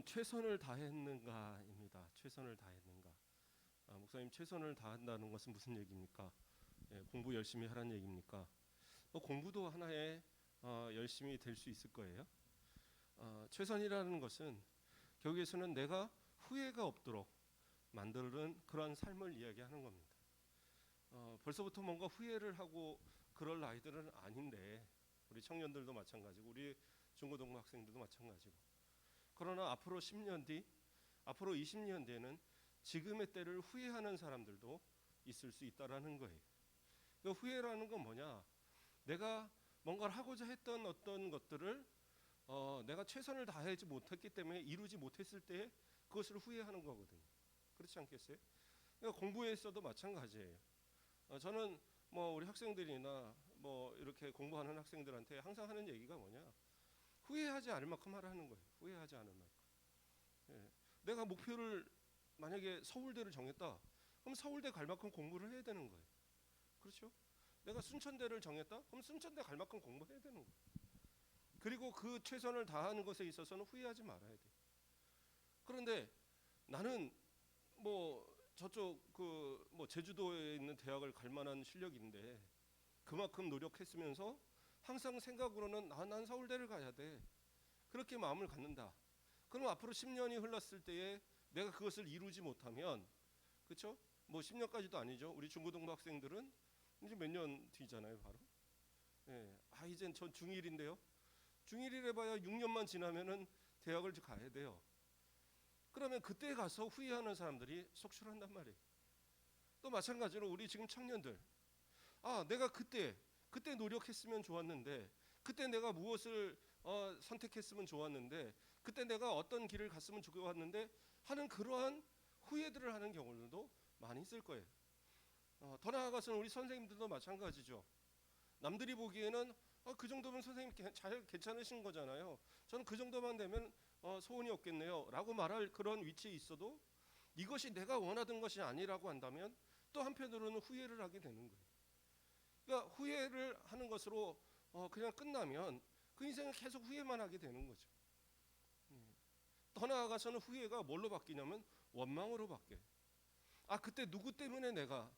질문은 최선을 다했는가입니다. 최선을 다했는가? 목사님, 최선을 다한다는 것은 무슨 얘기입니까? 공부 열심히 하라는 얘기입니까? 공부도 하나의 열심히 될 수 있을 거예요. 최선이라는 것은 결국에서는 내가 후회가 없도록 만드는 그러한 삶을 이야기하는 겁니다. 벌써부터 뭔가 후회를 하고 그럴 나이들은 아닌데, 우리 청년들도 마찬가지고 우리 중고등부 학생들도 마찬가지고, 그러나 앞으로 10년 뒤, 앞으로 20년 뒤에는 지금의 때를 후회하는 사람들도 있을 수 있다라는 거예요. 그 후회라는 건 뭐냐? 내가 뭔가를 하고자 했던 어떤 것들을 내가 최선을 다하지 못했기 때문에 이루지 못했을 때 그것을 후회하는 거거든요. 그렇지 않겠어요? 그러니까 공부에서도 마찬가지예요. 저는 우리 학생들이나 이렇게 공부하는 학생들한테 항상 하는 얘기가 뭐냐? 후회하지 않을 만큼 하라는 거예요. 후회하지 않을 만큼. 내가 목표를 만약에 서울대를 정했다. 그럼 서울대 갈 만큼 공부를 해야 되는 거예요. 그렇죠? 내가 순천대를 정했다. 그럼 순천대 갈 만큼 공부해야 되는 거예요. 그리고 그 최선을 다하는 것에 있어서는 후회하지 말아야 돼요. 그런데 나는 저쪽 제주도에 있는 대학을 갈 만한 실력인데 그만큼 노력했으면서 항상 생각으로는 난 서울대를 가야 돼. 그렇게 마음을 갖는다. 그럼 앞으로 10년이 흘렀을 때에 내가 그것을 이루지 못하면, 그렇죠? 10년까지도 아니죠. 우리 중고등부 학생들은 이제 몇 년 뒤잖아요, 바로. 이젠 전 중1인데요. 중1이래 봐야 6년만 지나면은 대학을 가야 돼요. 그러면 그때 가서 후회하는 사람들이 속출한단 말이에요. 또 마찬가지로 우리 지금 청년들, 내가 그때 노력했으면 좋았는데, 그때 내가 무엇을 선택했으면 좋았는데, 그때 내가 어떤 길을 갔으면 좋았는데 하는 그러한 후회들을 하는 경우들도 많이 있을 거예요. 더 나아가서는 우리 선생님들도 마찬가지죠. 남들이 보기에는 그 정도면 선생님 잘 괜찮으신 거잖아요. 저는 그 정도만 되면 소원이 없겠네요 라고 말할 그런 위치에 있어도 이것이 내가 원하던 것이 아니라고 한다면 또 한편으로는 후회를 하게 되는 거예요. 그러니까 후회를 하는 것으로 그냥 끝나면 그 인생은 계속 후회만 하게 되는 거죠. 더 나아가서는 후회가 뭘로 바뀌냐면 원망으로 바뀌어요. 그때 누구 때문에 내가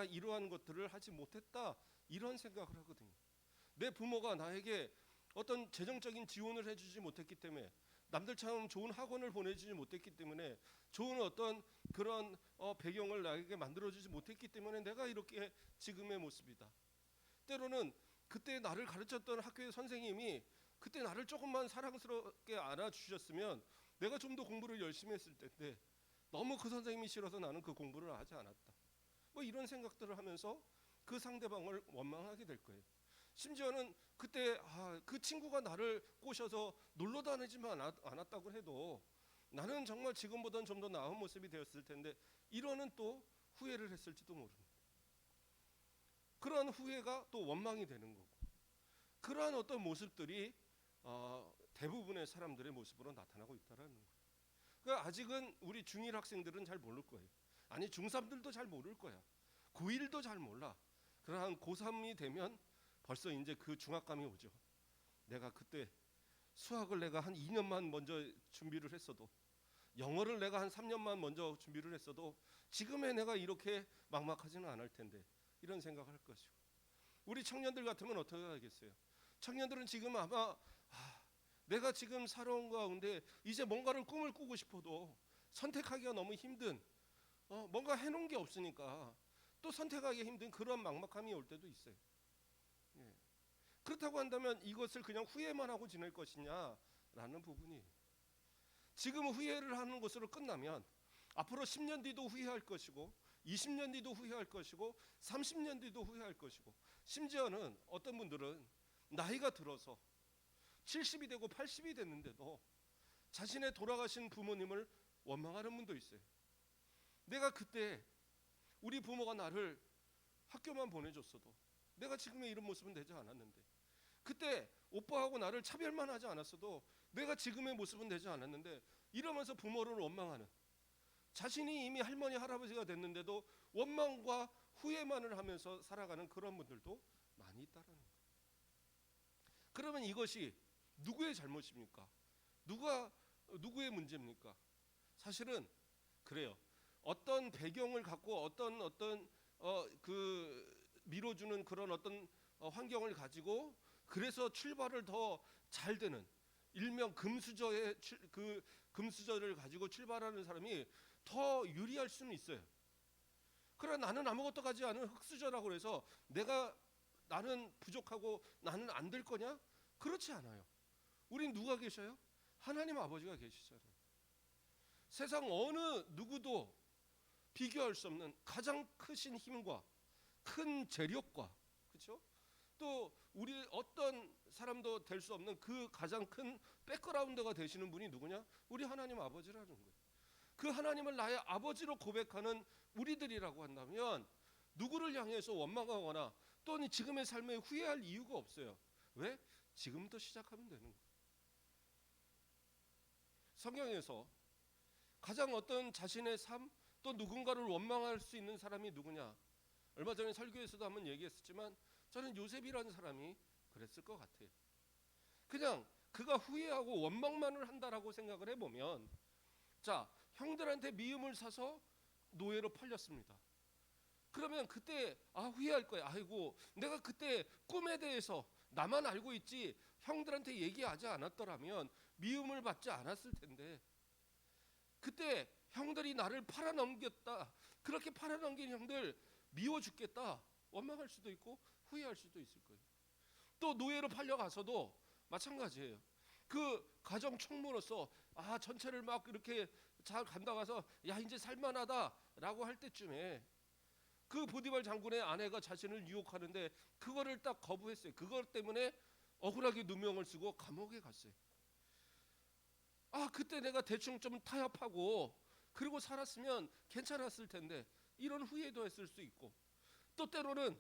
이러한 것들을 하지 못했다, 이런 생각을 하거든요. 내 부모가 나에게 어떤 재정적인 지원을 해주지 못했기 때문에, 남들처럼 좋은 학원을 보내주지 못했기 때문에, 좋은 어떤 그런 배경을 나에게 만들어주지 못했기 때문에 내가 이렇게 지금의 모습이다. 때로는 그때 나를 가르쳤던 학교의 선생님이 그때 나를 조금만 사랑스럽게 안아주셨으면 내가 좀 더 공부를 열심히 했을 텐데, 너무 그 선생님이 싫어서 나는 그 공부를 하지 않았다. 이런 생각들을 하면서 그 상대방을 원망하게 될 거예요. 심지어는 그때 그 친구가 나를 꼬셔서 놀러 다니지만 않았다고 해도 나는 정말 지금보다는 좀 더 나은 모습이 되었을 텐데, 이러는 또 후회를 했을지도 모릅니다. 그러한 후회가 또 원망이 되는 거고, 그러한 어떤 모습들이 대부분의 사람들의 모습으로 나타나고 있다는 거예요. 그러니까 아직은 우리 중1 학생들은 잘 모를 거예요. 아니, 중3들도 잘 모를 거야. 고1도 잘 몰라. 그러한 고3이 되면 벌써 이제 그 중압감이 오죠. 내가 그때 수학을 내가 한 2년만 먼저 준비를 했어도, 영어를 내가 한 3년만 먼저 준비를 했어도 지금의 내가 이렇게 막막하지는 않을 텐데, 이런 생각을 할 것이고, 우리 청년들 같으면 어떻게 하겠어요? 청년들은 지금 아마 내가 지금 살아온 가운데 이제 뭔가를 꿈을 꾸고 싶어도 선택하기가 너무 힘든, 뭔가 해놓은 게 없으니까 또 선택하기 힘든 그런 막막함이 올 때도 있어요. 그렇다고 한다면 이것을 그냥 후회만 하고 지낼 것이냐라는 부분이, 지금 후회를 하는 것으로 끝나면 앞으로 10년 뒤도 후회할 것이고, 20년 뒤도 후회할 것이고, 30년 뒤도 후회할 것이고, 심지어는 어떤 분들은 나이가 들어서 70이 되고 80이 됐는데도 자신의 돌아가신 부모님을 원망하는 분도 있어요. 내가 그때 우리 부모가 나를 학교만 보내줬어도 내가 지금의 이런 모습은 되지 않았는데, 그때 오빠하고 나를 차별만 하지 않았어도 내가 지금의 모습은 되지 않았는데, 이러면서 부모를 원망하는, 자신이 이미 할머니 할아버지가 됐는데도 원망과 후회만을 하면서 살아가는 그런 분들도 많이 있다는 거예요. 그러면 이것이 누구의 잘못입니까? 누가 누구의 문제입니까? 사실은 그래요. 어떤 배경을 갖고 그 밀어주는 그런 어떤 환경을 가지고 그래서 출발을 더 잘 되는 일명 그 금수저를 가지고 출발하는 사람이 더 유리할 수는 있어요. 그러나 나는 아무것도 가지 않은 흙수저라고 해서 나는 부족하고 나는 안 될 거냐? 그렇지 않아요. 우린 누가 계셔요? 하나님 아버지가 계시잖아요. 세상 어느 누구도 비교할 수 없는 가장 크신 힘과 큰 재력과, 그렇죠? 또 우리 어떤 사람도 될 수 없는 그 가장 큰 백그라운드가 되시는 분이 누구냐? 우리 하나님 아버지라는 거예요. 그 하나님을 나의 아버지로 고백하는 우리들이라고 한다면 누구를 향해서 원망하거나 또는 지금의 삶에 후회할 이유가 없어요. 왜? 지금부터 시작하면 되는 거예요. 성경에서 가장 어떤 자신의 삶 또 누군가를 원망할 수 있는 사람이 누구냐? 얼마 전에 설교에서도 한번 얘기했었지만 저는 요셉이라는 사람이 그랬을 것 같아요. 그냥 그가 후회하고 원망만을 한다라고 생각을 해보면, 자, 형들한테 미움을 사서 노예로 팔렸습니다. 그러면 그때 후회할 거야. 아이고 내가 그때 꿈에 대해서 나만 알고 있지 형들한테 얘기하지 않았더라면 미움을 받지 않았을 텐데, 그때 형들이 나를 팔아넘겼다, 그렇게 팔아넘긴 형들 미워 죽겠다, 원망할 수도 있고 후회할 수도 있을 거예요. 또 노예로 팔려가서도 마찬가지예요. 그 가정 총무로서 전체를 막 이렇게 잘 간다가서 야 이제 살만하다라고 할 때쯤에 그 보디발 장군의 아내가 자신을 유혹하는데 그거를 딱 거부했어요. 그것 때문에 억울하게 누명을 쓰고 감옥에 갔어요. 그때 내가 대충 좀 타협하고 그리고 살았으면 괜찮았을 텐데, 이런 후회도 했을 수 있고, 또 때로는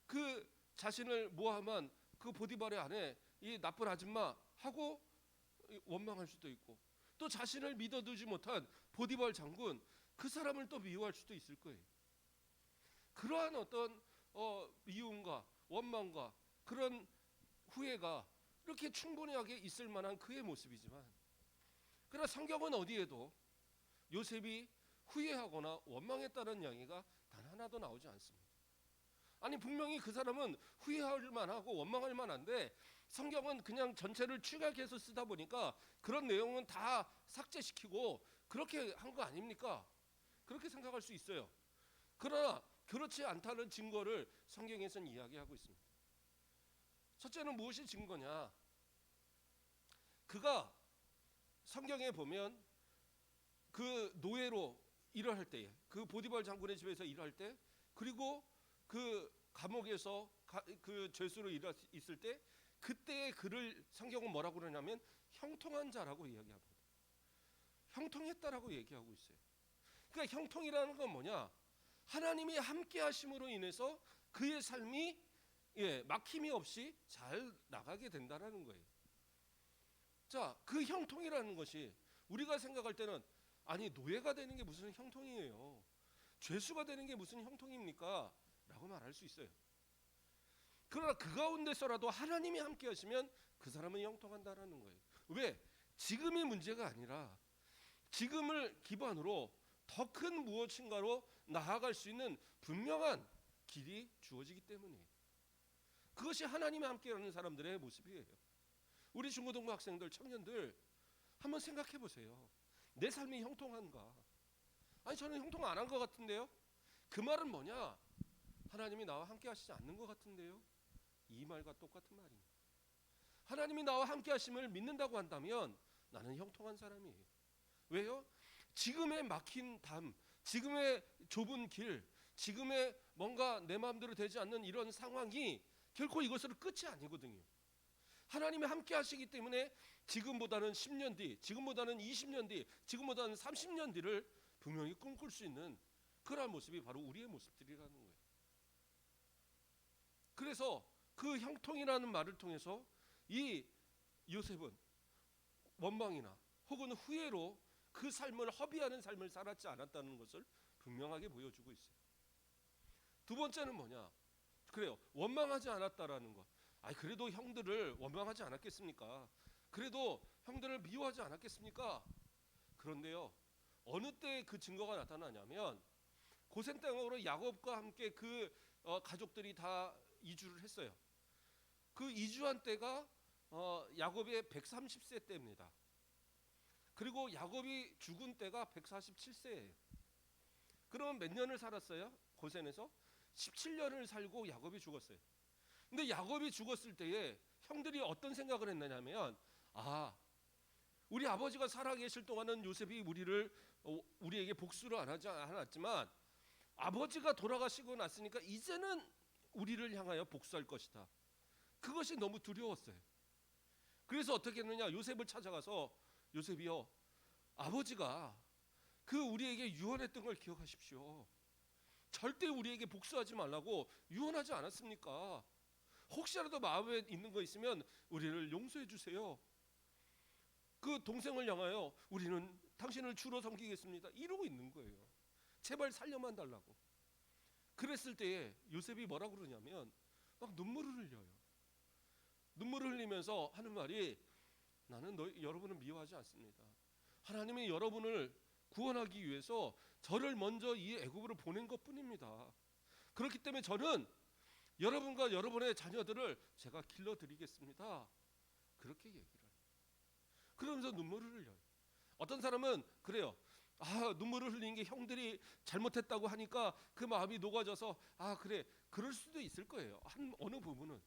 그 자신을 모함한 그 보디발의 아내 이 나쁜 아줌마 하고 원망할 수도 있고, 또 자신을 믿어두지 못한 보디발 장군 그 사람을 또 미워할 수도 있을 거예요. 그러한 어떤 미움과 원망과 그런 후회가 이렇게 충분하게 있을 만한 그의 모습이지만, 그러나 성경은 어디에도 요셉이 후회하거나 원망했다는 이야기가 단 하나도 나오지 않습니다. 아니 분명히 그 사람은 후회할 만하고 원망할 만한데 성경은 그냥 전체를 축약해서 쓰다 보니까 그런 내용은 다 삭제시키고 그렇게 한 거 아닙니까? 그렇게 생각할 수 있어요. 그러나 그렇지 않다는 증거를 성경에서는 이야기하고 있습니다. 첫째는 무엇이 증거냐? 그가 성경에 보면 그 노예로 일을 할 때, 그 보디발 장군의 집에서 일할 때, 그리고 그 감옥에서 그 죄수로 있을 때, 그때의 그를 성경은 뭐라고 그러냐면 형통한 자라고 이야기합니다. 형통했다라고 얘기하고 있어요. 그러니까 형통이라는 건 뭐냐? 하나님이 함께 하심으로 인해서 그의 삶이 막힘이 없이 잘 나가게 된다라는 거예요. 자, 그 형통이라는 것이 우리가 생각할 때는 아니 노예가 되는 게 무슨 형통이에요? 죄수가 되는 게 무슨 형통입니까? 라고 말할 수 있어요. 그러나 그 가운데서라도 하나님이 함께 하시면 그 사람은 형통한다라는 거예요. 왜? 지금이 문제가 아니라 지금을 기반으로 더 큰 무엇인가로 나아갈 수 있는 분명한 길이 주어지기 때문이에요. 그것이 하나님이 함께하는 사람들의 모습이에요. 우리 중고등부 학생들, 청년들 한번 생각해 보세요. 내 삶이 형통한가? 아니 저는 형통 안 한 것 같은데요. 그 말은 뭐냐? 하나님이 나와 함께 하시지 않는 것 같은데요. 이 말과 똑같은 말입니다. 하나님이 나와 함께 하심을 믿는다고 한다면 나는 형통한 사람이에요. 왜요? 지금의 막힌 담, 지금의 좁은 길, 지금의 뭔가 내 마음대로 되지 않는 이런 상황이 결코 이것으로 끝이 아니거든요. 하나님이 함께 하시기 때문에 지금보다는 10년 뒤, 지금보다는 20년 뒤, 지금보다는 30년 뒤를 분명히 꿈꿀 수 있는 그러한 모습이 바로 우리의 모습들이라는 거예요. 그래서 그 형통이라는 말을 통해서 이 요셉은 원망이나 혹은 후회로 그 삶을 허비하는 삶을 살았지 않았다는 것을 분명하게 보여주고 있어요. 두 번째는 뭐냐? 그래요. 원망하지 않았다라는 것. 그래도 형들을 원망하지 않았겠습니까? 그래도 형들을 미워하지 않았겠습니까? 그런데요, 어느 때 그 증거가 나타나냐면 고센 땅으로 야곱과 함께 그 가족들이 다 이주를 했어요. 그 이주한 때가 야곱의 130세 때입니다. 그리고 야곱이 죽은 때가 147세예요. 그럼 몇 년을 살았어요? 고센에서 17년을 살고 야곱이 죽었어요. 근데 야곱이 죽었을 때에 형들이 어떤 생각을 했느냐면, 우리 아버지가 살아계실 동안은 요셉이 우리에게 복수를 안 하지 않았지만 아버지가 돌아가시고 났으니까 이제는 우리를 향하여 복수할 것이다. 그것이 너무 두려웠어요. 그래서 어떻게 했느냐, 요셉을 찾아가서 요셉이요, 아버지가 그 우리에게 유언했던 걸 기억하십시오. 절대 우리에게 복수하지 말라고 유언하지 않았습니까? 혹시라도 마음에 있는 거 있으면 우리를 용서해 주세요. 그 동생을 향하여 우리는 당신을 주로 섬기겠습니다, 이러고 있는 거예요. 제발 살려만 달라고. 그랬을 때에 요셉이 뭐라 그러냐면 막 눈물을 흘려요. 눈물을 흘리면서 하는 말이, 나는 여러분을 미워하지 않습니다. 하나님이 여러분을 구원하기 위해서 저를 먼저 이 애굽으로 보낸 것뿐입니다. 그렇기 때문에 저는 여러분과 여러분의 자녀들을 제가 길러드리겠습니다. 그렇게 얘기를 해요. 그러면서 눈물을 흘려요. 어떤 사람은 그래요. 눈물을 흘리는 게 형들이 잘못했다고 하니까 그 마음이 녹아져서 그래, 그럴 수도 있을 거예요, 어느 부분은.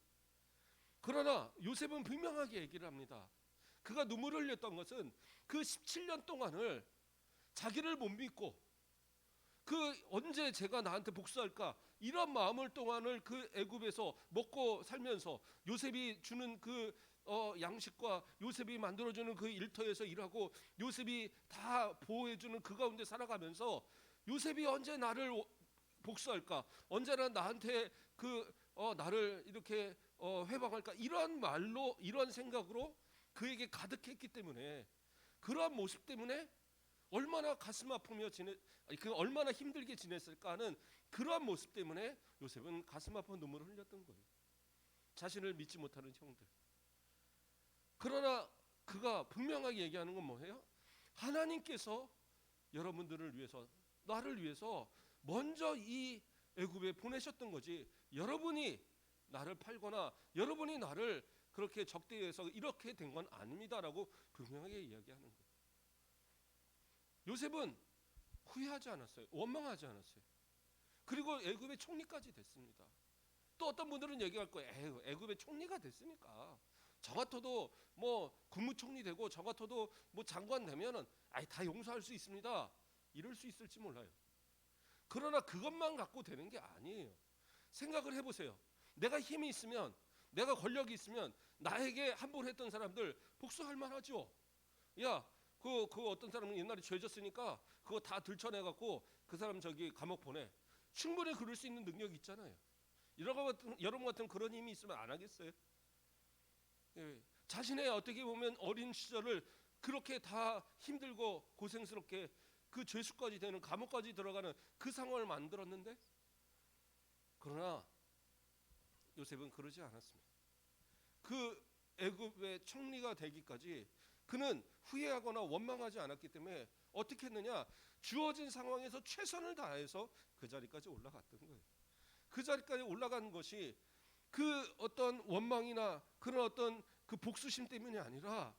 그러나 요셉은 분명하게 얘기를 합니다. 그가 눈물을 흘렸던 것은 그 17년 동안을 자기를 못 믿고 언제 제가 나한테 복수할까, 이런 마음을 동안을 그 애굽에서 먹고 살면서 요셉이 주는 그 양식과 요셉이 만들어주는 그 일터에서 일하고 요셉이 다 보호해주는 그 가운데 살아가면서 요셉이 언제 나를 복수할까, 언제나 나한테 나를 이렇게 회방할까, 이런 말로, 이런 생각으로 그에게 가득했기 때문에, 그러한 모습 때문에 얼마나 가슴 아프며 얼마나 힘들게 지냈을까 하는 그러한 모습 때문에 요셉은 가슴 아파 눈물을 흘렸던 거예요. 자신을 믿지 못하는 형들. 그러나 그가 분명하게 얘기하는 건 뭐예요? 하나님께서 여러분들을 위해서, 나를 위해서 먼저 이 애굽에 보내셨던 거지, 여러분이 나를 팔거나 여러분이 나를 그렇게 적대해서 이렇게 된 건 아닙니다라고 분명하게 이야기하는 거예요. 요셉은 후회하지 않았어요. 원망하지 않았어요. 그리고 애굽의 총리까지 됐습니다. 또 어떤 분들은 얘기할 거예요. 애굽의 총리가 됐으니까 저 같아도 뭐 국무총리 되고 저 같아도 뭐 장관 되면은 다 용서할 수 있습니다, 이럴 수 있을지 몰라요. 그러나 그것만 갖고 되는 게 아니에요. 생각을 해보세요. 내가 힘이 있으면, 내가 권력이 있으면 나에게 함부로 했던 사람들 복수할 만하죠. 그 어떤 사람은 옛날에 죄졌으니까 그거 다 들춰내갖고 그 사람 감옥 보내. 충분히 그럴 수 있는 능력이 있잖아요. 여러분 같은 그런 힘이 있으면 안 하겠어요? 자신의 어떻게 보면 어린 시절을 그렇게 다 힘들고 고생스럽게 그 죄수까지 되는, 감옥까지 들어가는 그 상황을 만들었는데, 그러나 요셉은 그러지 않았습니다. 그 애굽의 총리가 되기까지 그는 후회하거나 원망하지 않았기 때문에 어떻게 했느냐, 주어진 상황에서 최선을 다해서 그 자리까지 올라갔던 거예요. 그 자리까지 올라간 것이 그 어떤 원망이나 그런 어떤 그 복수심 때문이 아니라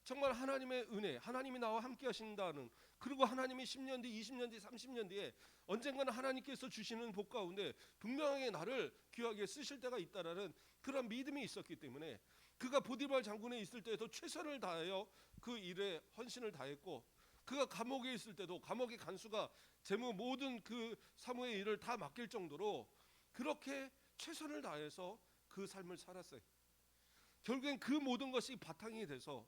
정말 하나님의 은혜, 하나님이 나와 함께 하신다는, 그리고 하나님이 10년 뒤, 20년 뒤, 30년 뒤에 언젠가는 하나님께서 주시는 복 가운데 분명하게 나를 귀하게 쓰실 때가 있다라는 그런 믿음이 있었기 때문에 그가 보디발 장군에 있을 때에도 최선을 다하여 그 일에 헌신을 다했고, 그가 감옥에 있을 때도 감옥의 간수가 재무 모든 그 사무의 일을 다 맡길 정도로 그렇게 최선을 다해서 그 삶을 살았어요. 결국엔 그 모든 것이 바탕이 돼서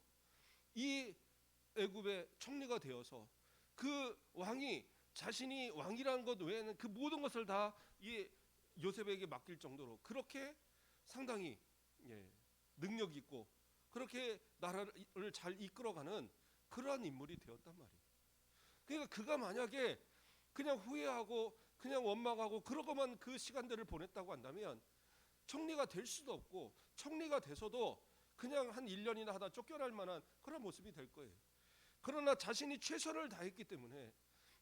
이 애굽의 총리가 되어서 그 왕이 자신이 왕이라는 것 외에는 그 모든 것을 다 이 요셉에게 맡길 정도로 그렇게 상당히 능력 있고 그렇게 나라를 잘 이끌어가는 그러한 인물이 되었단 말이에요. 그러니까 그가 만약에 그냥 후회하고 그냥 원망하고 그러고만 그 시간들을 보냈다고 한다면 총리가 될 수도 없고, 총리가 돼서도 그냥 한 1년이나 하다 쫓겨날 만한 그런 모습이 될 거예요. 그러나 자신이 최선을 다했기 때문에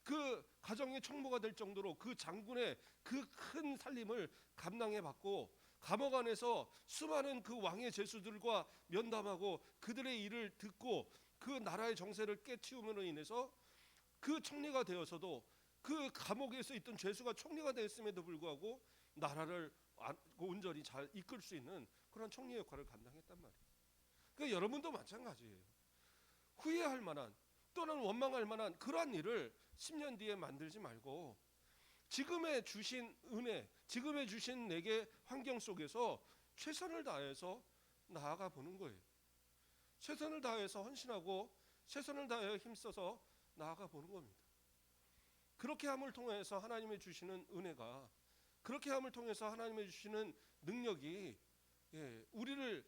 그 가정의 총무가 될 정도로 그 장군의 그 큰 살림을 감당해 받고 감옥 안에서 수많은 그 왕의 죄수들과 면담하고 그들의 일을 듣고 그 나라의 정세를 깨치움으로 인해서 그 총리가 되어서도 그 감옥에서 있던 죄수가 총리가 되었음에도 불구하고 나라를 온전히 잘 이끌 수 있는 그런 총리 역할을 감당했단 말이에요. 그러니까 여러분도 마찬가지예요. 후회할 만한 또는 원망할 만한 그러한 일을 10년 뒤에 만들지 말고 지금의 주신 은혜, 지금의 주신 내게 환경 속에서 최선을 다해서 나아가 보는 거예요. 최선을 다해서 헌신하고 최선을 다해 힘써서 나아가 보는 겁니다. 그렇게 함을 통해서 하나님의 주시는 은혜가, 그렇게 함을 통해서 하나님의 주시는 능력이 우리를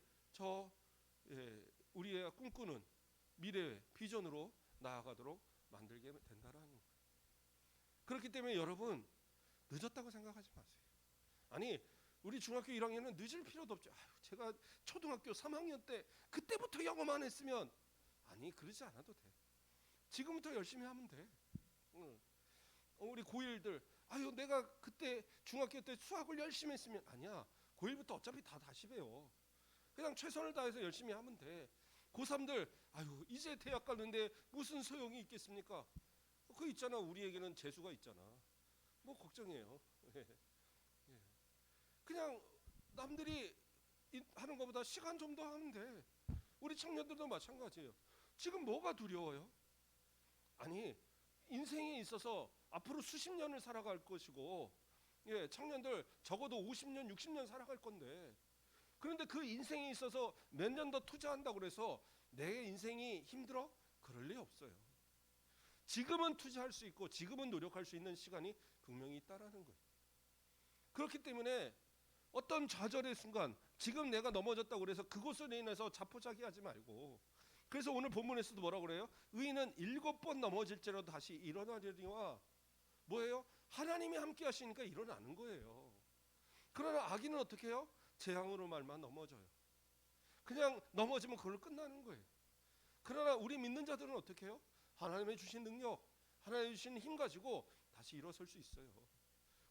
우리의 꿈꾸는 미래의 비전으로 나아가도록 만들게 된다는 거예요. 그렇기 때문에 여러분 늦었다고 생각하지 마세요. 아니 우리 중학교 1학년은 늦을 필요도 없죠. 제가 초등학교 3학년 때 그때부터 영어만 했으면, 아니 그러지 않아도 돼. 지금부터 열심히 하면 돼. 우리 고1들 내가 그때 중학교 때 수학을 열심히 했으면, 아니야. 고1부터 어차피 다 다시 배워. 그냥 최선을 다해서 열심히 하면 돼. 고3들 이제 대학 가는데 무슨 소용이 있겠습니까? 그 있잖아, 우리에게는 재수가 있잖아. 뭐 걱정이에요. 그냥 남들이 하는 것보다 시간 좀 더 하면 돼. 우리 청년들도 마찬가지예요. 지금 뭐가 두려워요? 아니 인생에 있어서 앞으로 수십 년을 살아갈 것이고, 청년들 적어도 50년 60년 살아갈 건데, 그런데 그 인생에 있어서 몇 년 더 투자한다고 그래서 내 인생이 힘들어? 그럴 리 없어요. 지금은 투자할 수 있고 지금은 노력할 수 있는 시간이 분명히 있다라는 거예요. 그렇기 때문에 어떤 좌절의 순간, 지금 내가 넘어졌다고 그래서 그것으로 인해서 자포자기하지 말고, 그래서 오늘 본문에서도 뭐라고 그래요? 의인은 7번 넘어질지라도 다시 일어나려니와 뭐예요? 하나님이 함께 하시니까 일어나는 거예요. 그러나 악인은 어떻게 해요? 재앙으로 말만 넘어져요. 그냥 넘어지면 그걸로 끝나는 거예요. 그러나 우리 믿는 자들은 어떻게 해요? 하나님의 주신 능력, 하나님의 주신 힘 가지고 다시 일어설 수 있어요.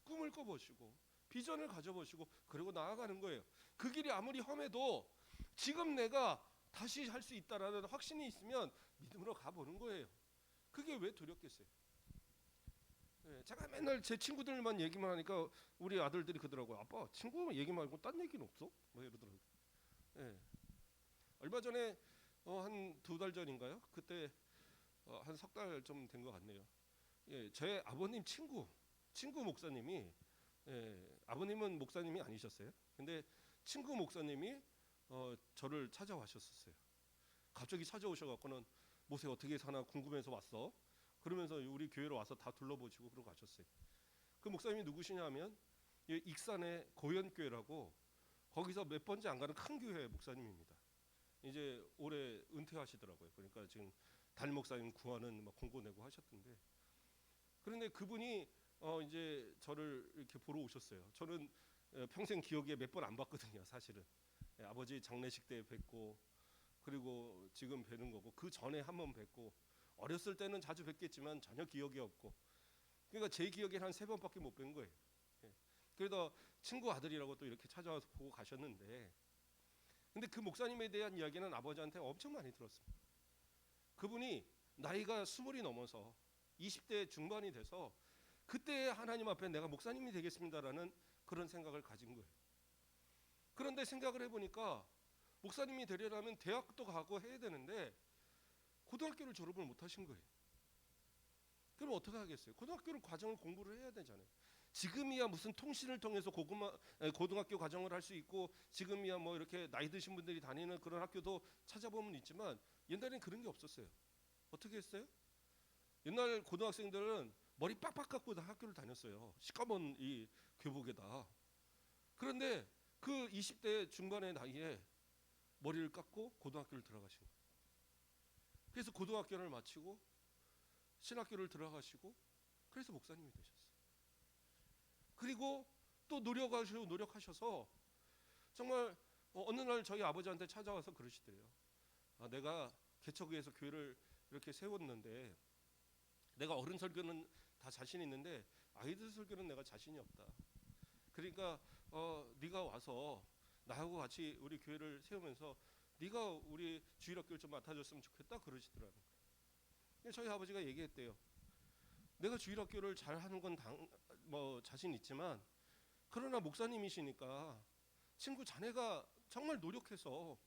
꿈을 꿔보시고 비전을 가져보시고 그리고 나아가는 거예요. 그 길이 아무리 험해도 지금 내가 다시 할 수 있다라는 확신이 있으면 믿음으로 가보는 거예요. 그게 왜 두렵겠어요? 제가 맨날 제 친구들만 얘기만 하니까 우리 아들들이 그러더라고요. 아빠 친구 얘기 말고 딴 얘기는 없어? 뭐 이러더라고요. 얼마 전에 한 2달 전인가요? 그때 한 3달 좀 된 것 같네요. 제 아버님 친구 목사님이, 아버님은 목사님이 아니셨어요. 근데 친구 목사님이 저를 찾아와셨었어요. 갑자기 찾아오셔갖고는 모세 어떻게 사나 궁금해서 왔어. 그러면서 우리 교회로 와서 다 둘러보시고 그러고 가셨어요. 그 목사님이 누구시냐면 익산의 고현교회라고 거기서 몇 번째 안 가는 큰 교회 목사님입니다. 이제 올해 은퇴하시더라고요. 그러니까 지금 담임 목사님 구하는 막 공고 내고 하셨던데, 그런데 그분이 이제 저를 이렇게 보러 오셨어요. 저는 평생 기억에 몇 번 안 봤거든요, 사실은. 아버지 장례식 때 뵙고, 그리고 지금 뵈는 거고, 그 전에 한 번 뵙고, 어렸을 때는 자주 뵙겠지만 전혀 기억이 없고, 그러니까 제 기억에 한 3번밖에 못 뵌 거예요. 그래도 친구 아들이라고 또 이렇게 찾아와서 보고 가셨는데, 근데 그 목사님에 대한 이야기는 아버지한테 엄청 많이 들었습니다. 그분이 나이가 20이 넘어서 20대 중반이 돼서 그때 하나님 앞에 내가 목사님이 되겠습니다라는 그런 생각을 가진 거예요. 그런데 생각을 해보니까 목사님이 되려면 대학도 가고 해야 되는데 고등학교를 졸업을 못 하신 거예요. 그럼 어떻게 하겠어요? 고등학교를 과정을 공부를 해야 되잖아요. 지금이야 무슨 통신을 통해서 고등학교 과정을 할 수 있고, 지금이야 뭐 이렇게 나이 드신 분들이 다니는 그런 학교도 찾아보면 있지만 옛날엔 그런 게 없었어요. 어떻게 했어요? 옛날 고등학생들은 머리 빡빡 깎고 학교를 다녔어요. 시꺼먼 이 교복에다. 그런데 그 20대 중반의 나이에 머리를 깎고 고등학교를 들어가신 거예요. 그래서 고등학교를 마치고 신학교를 들어가시고, 그래서 목사님이 되셨어요. 그리고 또 노력하셔서 정말 어느 날 저희 아버지한테 찾아와서 그러시더래요. 내가 개척교회에서 교회를 이렇게 세웠는데 내가 어른 설교는 다 자신 있는데 아이들 설교는 내가 자신이 없다. 그러니까 네가 와서 나하고 같이 우리 교회를 세우면서 네가 우리 주일학교를 좀 맡아줬으면 좋겠다 그러시더라는 거예요. 저희 아버지가 얘기했대요. 내가 주일학교를 잘하는 건 자신 있지만 그러나 목사님이시니까 친구 자네가 정말 노력해서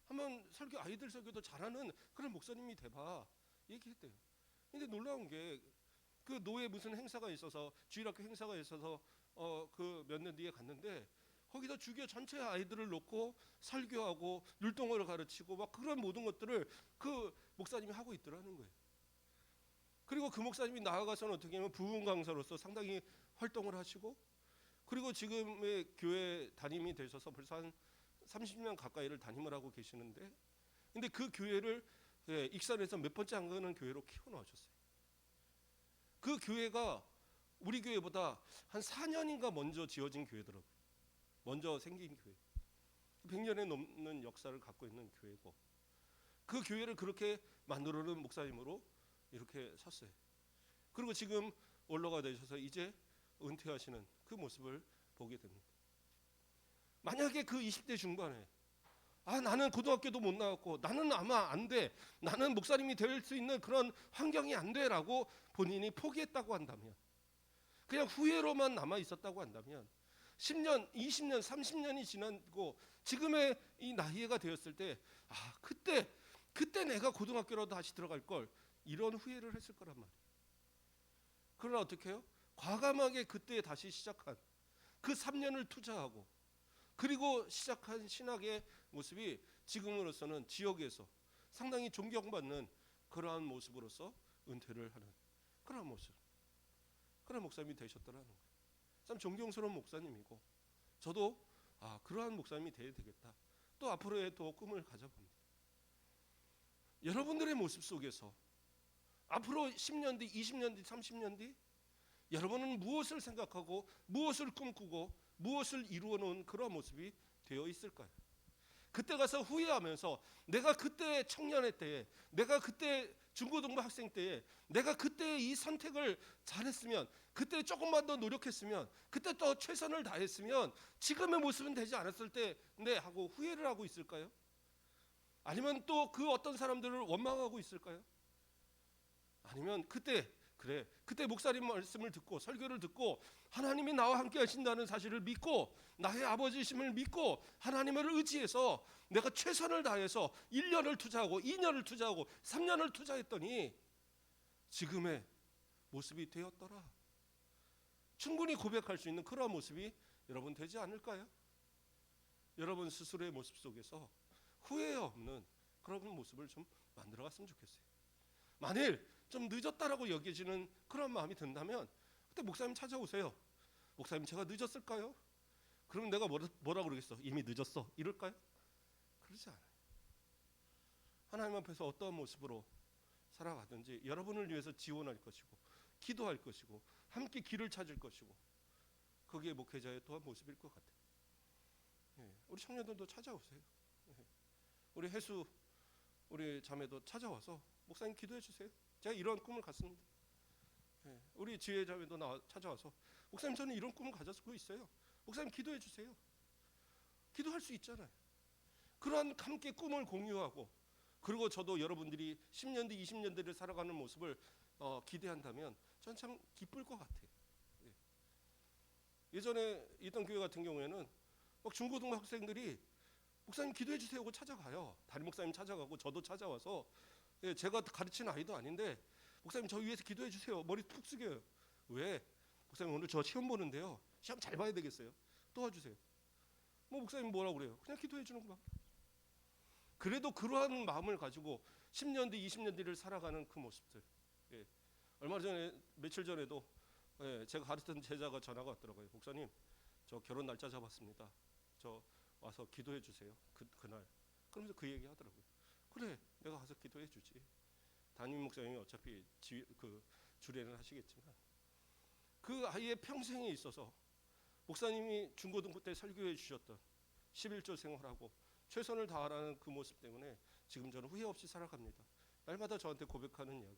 한번 아이들 설교도 잘하는 그런 목사님이 돼봐 얘기했대요. 근데 놀라운 게 그 노예 무슨 행사가 있어서 주일학교 행사가 있어서 그 몇 년 뒤에 갔는데 거기다 주교 전체 아이들을 놓고 설교하고 율동을 가르치고 막 그런 모든 것들을 그 목사님이 하고 있더라는 거예요. 그리고 그 목사님이 나아가서는 어떻게 하면 부흥 강사로서 상당히 활동을 하시고 그리고 지금의 교회 담임이 되셔서 벌써 한 30년 가까이를 담임을 하고 계시는데 근데 그 교회를 익산에서 몇 번째 안 가는 교회로 키워놓으셨어요. 그 교회가 우리 교회보다 한 4년인가 먼저 지어진 교회더라고요. 먼저 생긴 교회. 100년에 넘는 역사를 갖고 있는 교회고 그 교회를 그렇게 만들어놓은 목사님으로 이렇게 섰어요. 그리고 지금 원로가 되셔서 이제 은퇴하시는 그 모습을 보게 됩니다. 만약에 그 20대 중반에 나는 고등학교도 못 나왔고 나는 아마 안 돼. 나는 목사님이 될 수 있는 그런 환경이 안 돼라고 본인이 포기했다고 한다면 그냥 후회로만 남아 있었다고 한다면 10년, 20년, 30년이 지나고 지금의 이 나이가 되었을 때 그때 내가 고등학교라도 다시 들어갈 걸 이런 후회를 했을 거란 말이에요. 그러나 어떻게 해요? 과감하게 그때 다시 시작한 그 3년을 투자하고 그리고 시작한 신학의 모습이 지금으로서는 지역에서 상당히 존경받는 그러한 모습으로서 은퇴를 하는 그런 모습, 그런 목사님이 되셨더라는 거예요. 참 존경스러운 목사님이고 저도 그러한 목사님이 돼야 되겠다. 또 앞으로의 또 꿈을 가져봅니다. 여러분들의 모습 속에서 앞으로 10년 뒤, 20년 뒤, 30년 뒤 여러분은 무엇을 생각하고 무엇을 꿈꾸고 무엇을 이루어 놓은 그런 모습이 되어 있을까요? 그때 가서 후회하면서 내가 그때 청년의 때에 내가 그때 중고등부 학생 때에 내가 그때 이 선택을 잘했으면 그때 조금만 더 노력했으면 그때 더 최선을 다했으면 지금의 모습은 되지 않았을 텐데 하고 후회를 하고 있을까요? 아니면 또 그 어떤 사람들을 원망하고 있을까요? 아니면 그때 목사님 말씀을 듣고 설교를 듣고 하나님이 나와 함께 하신다는 사실을 믿고 나의 아버지심을 믿고 하나님을 의지해서 내가 최선을 다해서 1년을 투자하고 2년을 투자하고 3년을 투자했더니 지금의 모습이 되었더라. 충분히 고백할 수 있는 그런 모습이 여러분 되지 않을까요? 여러분 스스로의 모습 속에서 후회 없는 그런 모습을 좀 만들어갔으면 좋겠어요. 만일 좀 늦었다라고 여겨지는 그런 마음이 든다면 그때 목사님 찾아오세요. 목사님 제가 늦었을까요? 그러면 내가 뭐라 그러겠어? 이미 늦었어 이럴까요? 그러지 않아요. 하나님 앞에서 어떤 모습으로 살아가든지 여러분을 위해서 지원할 것이고 기도할 것이고 함께 길을 찾을 것이고 그게 목회자의 또한 모습일 것 같아요. 우리 청년들도 찾아오세요. 우리 혜수 우리 자매도 찾아와서 목사님 기도해 주세요. 제가 이런 꿈을 갖습니다. 우리 지혜 자매도 찾아와서 목사님 저는 이런 꿈을 가졌고 있어요. 목사님 기도해 주세요. 기도할 수 있잖아요. 그러한 함께 꿈을 공유하고 그리고 저도 여러분들이 10년 뒤 20년 뒤를 살아가는 모습을 기대한다면 전 참 기쁠 것 같아요. 예전에 있던 교회 같은 경우에는 막 중고등부 학생들이 목사님 기도해 주세요 하고 찾아가요. 담임 목사님 찾아가고 저도 찾아와서 제가 가르치는 아이도 아닌데 목사님 저 위해서 기도해 주세요. 머리 푹 숙여요. 왜? 목사님 오늘 저 시험 보는데요. 시험 잘 봐야 되겠어요. 도와주세요. 목사님 뭐라고 그래요? 그냥 기도해 주는 거야. 그래도 그러한 마음을 가지고 10년 뒤 20년 뒤를 살아가는 그 모습들. 얼마 전에 며칠 전에도 제가 가르쳤던 제자가 전화가 왔더라고요. 목사님 저 결혼 날짜 잡았습니다. 저 와서 기도해 주세요. 그날. 그러면서 그 얘기 하더라고요. 그래 내가 가서 기도해 주지. 담임 목사님이 어차피 주례는 하시겠지만 그 아이의 평생에 있어서 목사님이 중고등부 때 설교해 주셨던 11조 생활하고 최선을 다하라는 그 모습 때문에 지금 저는 후회 없이 살아갑니다. 날마다 저한테 고백하는 이야기.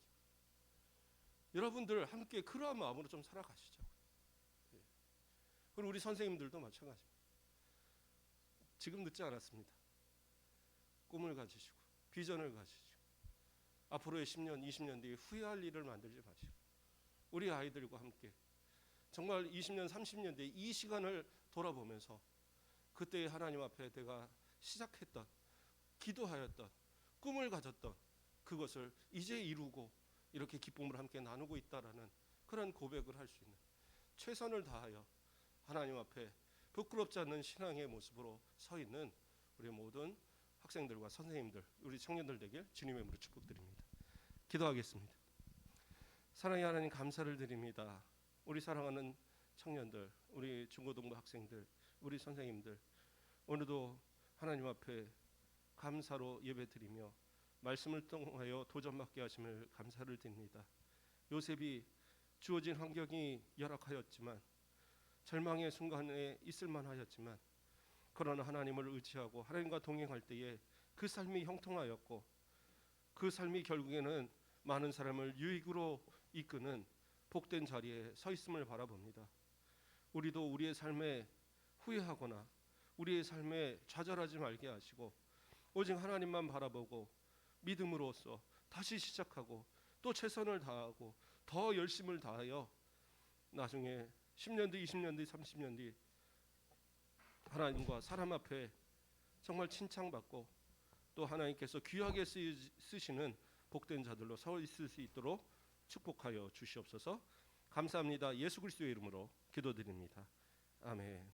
여러분들 함께 그러한 마음으로 좀 살아가시죠. 예. 그리고 우리 선생님들도 마찬가지입니다. 지금 늦지 않았습니다. 꿈을 가지시고 비전을 가지시고 앞으로의 10년, 20년 뒤에 후회할 일을 만들지 마시고 우리 아이들과 함께 정말 20년, 30년 뒤에 이 시간을 돌아보면서 그때 하나님 앞에 내가 시작했던, 기도하였던, 꿈을 가졌던 그것을 이제 이루고 이렇게 기쁨을 함께 나누고 있다라는 그런 고백을 할 수 있는, 최선을 다하여 하나님 앞에 부끄럽지 않는 신앙의 모습으로 서 있는 우리 모든 학생들과 선생님들, 우리 청년들 되길 주님의 이름으로 축복드립니다. 기도하겠습니다. 사랑의 하나님, 감사를 드립니다. 우리 사랑하는 청년들, 우리 중고등부 학생들, 우리 선생님들, 오늘도 하나님 앞에 감사로 예배드리며 말씀을 통하여 도전받게 하심을 감사를 드립니다. 요셉이 주어진 환경이 열악하였지만, 절망의 순간에 있을만 하였지만, 그러나 하나님을 의지하고 하나님과 동행할 때에 그 삶이 형통하였고, 그 삶이 결국에는 많은 사람을 유익으로 이끄는 복된 자리에 서 있음을 바라봅니다. 우리도 우리의 삶에 후회하거나 우리의 삶에 좌절하지 말게 하시고 오직 하나님만 바라보고 믿음으로써 다시 시작하고 또 최선을 다하고 더 열심을 다하여 나중에 10년 뒤, 20년 뒤, 30년 뒤 하나님과 사람 앞에 정말 칭찬받고 또 하나님께서 귀하게 쓰시는 복된 자들로 서 있을 수 있도록 축복하여 주시옵소서. 감사합니다. 예수 그리스도의 이름으로 기도드립니다. 아멘.